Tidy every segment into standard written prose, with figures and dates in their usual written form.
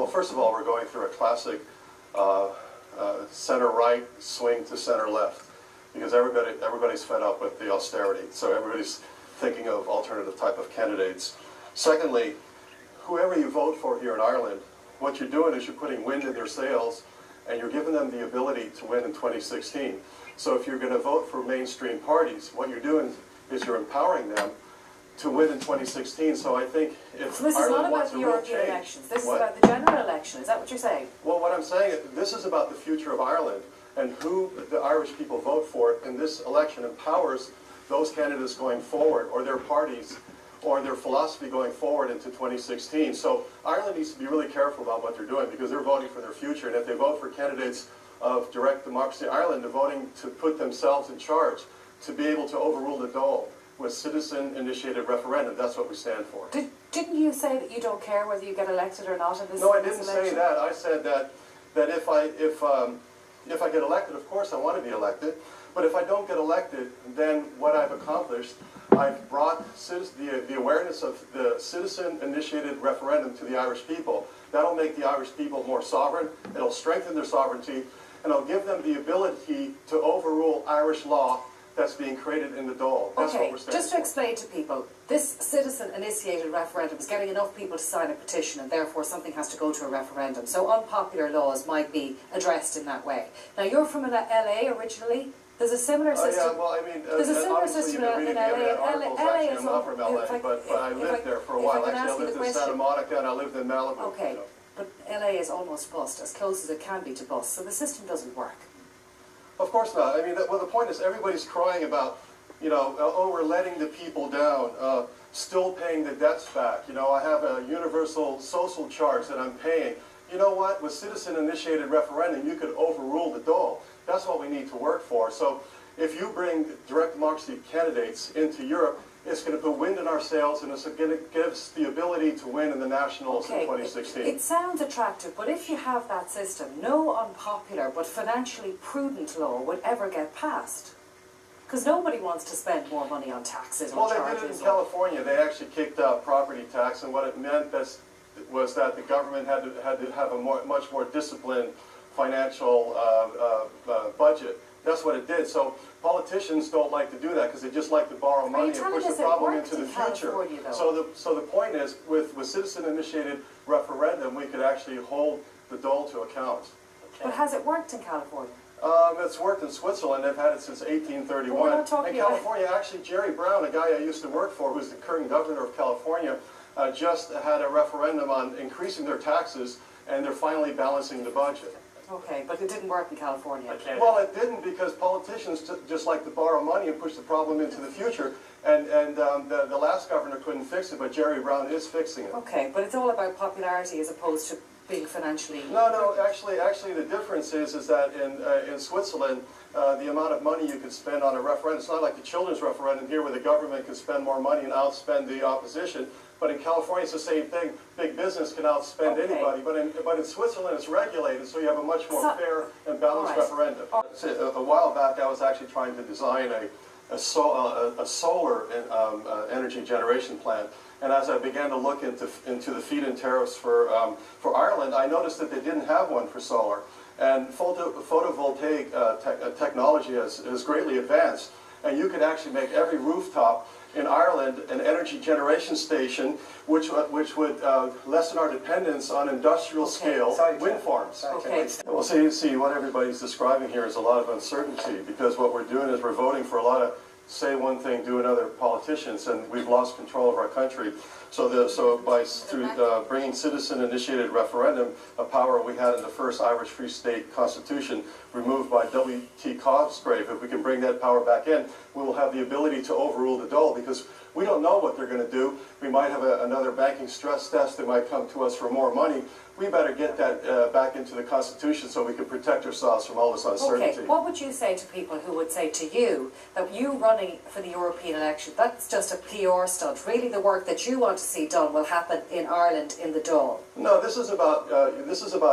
first of all, we're going through a classic center-right swing to center-left, because everybody's fed up with the austerity. So everybody's thinking of alternative type of candidates. Secondly, whoever you vote for here in Ireland, what you're doing is you're putting wind in their sails, and you're giving them the ability to win in 2016. So if you're going to vote for mainstream parties, what you're doing is you're empowering them to win in 2016. So I think if so this is not about the European elections. This is about the general election. Is that what you're saying? Well, what I'm saying is this is about the future of Ireland, and who the Irish people vote for in this election empowers those candidates going forward, or their parties, or their philosophy going forward into 2016. So Ireland needs to be really careful about what they're doing, because they're voting for their future, and if they vote for candidates of direct democracy in Ireland, they're voting to put themselves in charge, to be able to overrule the Dáil with citizen-initiated referendum. That's what we stand for. Didn't you say that you don't care whether you get elected or not in this election? No, I didn't say that. I said that if I get elected, of course I want to be elected, but if I don't get elected, then what I've accomplished, I've brought the awareness of the citizen-initiated referendum to the Irish people. That'll make the Irish people more sovereign, it'll strengthen their sovereignty, and it'll give them the ability to overrule Irish law that's being created in the Dáil. That's what we're saying. Just to explain to people, this citizen-initiated referendum is getting enough people to sign a petition, and therefore something has to go to a referendum. So unpopular laws might be addressed in that way. Now, you're from LA originally. There's a similar system. Yeah, well, I mean, there's a similar system in LA. I'm not from LA, but I lived there for a while. Actually, I lived in Santa Monica and I lived in Malibu. Okay, but LA is almost bust, as close as it can be to bust, so the system doesn't work. Of course not. I mean, well, the point is everybody's crying about, you know, oh, we're letting the people down, still paying the debts back. You know, I have a universal social charge that I'm paying. You know what? With citizen-initiated referendum, you could overrule the Dáil. That's what we need to work for. So if you bring direct democracy candidates into Europe, it's going to put wind in our sails, and it's going to give us the ability to win in the nationals in 2016. It sounds attractive, but if you have that system, no unpopular but financially prudent law would ever get passed. Because nobody wants to spend more money on taxes or charges. Well, they did it in California. They actually kicked out property tax, and what it meant was that the government had to have a much more disciplined financial budget. That's what it did. So politicians don't like to do that because they just like to borrow money and push the problem into the future. So the point is, with citizen-initiated referendum, we could actually hold the Dáil to account. Okay. But has it worked in California? It's worked in Switzerland. They've had it since 1831. In California, actually, Jerry Brown, a guy I used to work for, who's the current governor of California, just had a referendum on increasing their taxes, and they're finally balancing the budget. Okay, but it didn't work in California. Okay. Well, it didn't because politicians just like to borrow money and push the problem into the future. And the last governor couldn't fix it, but Jerry Brown is fixing it. Okay, but it's all about popularity as opposed to being financially... No, actually the difference is that in Switzerland, the amount of money you can spend on a referendum, it's not like the children's referendum here where the government can spend more money and outspend the opposition. But in California, it's the same thing. Big business can outspend anybody. But in Switzerland, it's regulated, so you have a much more fair and balanced referendum. A while back, I was actually trying to design a solar energy generation plant. And as I began to look into the feed-in tariffs for Ireland, I noticed that they didn't have one for solar. And photovoltaic technology has greatly advanced. And you could actually make every rooftop in Ireland an energy generation station, which would lessen our dependence on industrial scale wind farms. Well, see, what everybody's describing here is a lot of uncertainty, because what we're doing is we're voting for a lot of say one thing, do another politicians, and we've lost control of our country. Through bringing citizen-initiated referendum, a power we had in the first Irish Free State Constitution, removed by W.T. Cosgrave, if we can bring that power back in, we will have the ability to overrule the Dáil, because we don't know what they're going to do. We might have another banking stress test that might come to us for more money. We better get that back into the Constitution so we can protect ourselves from all this uncertainty. Okay, what would you say to people who would say to you that you running for the European election, that's just a PR stunt? Really the work that you want to see done will happen in Ireland in the Dáil? No, this is about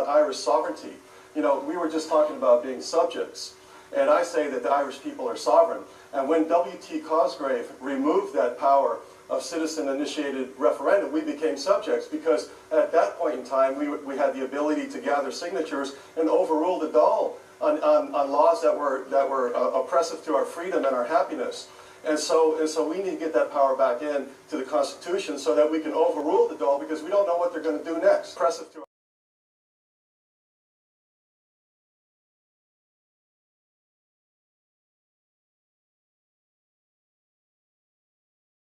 Irish sovereignty. You know, we were just talking about being subjects, and I say that the Irish people are sovereign. And when W.T. Cosgrave removed that power of citizen-initiated referendum, we became subjects, because at that point in time we had the ability to gather signatures and overrule the Dáil on laws that were oppressive to our freedom and our happiness. And so we need to get that power back in to the Constitution so that we can overrule the Dáil, because we don't know what they're going to do next. Oppressive to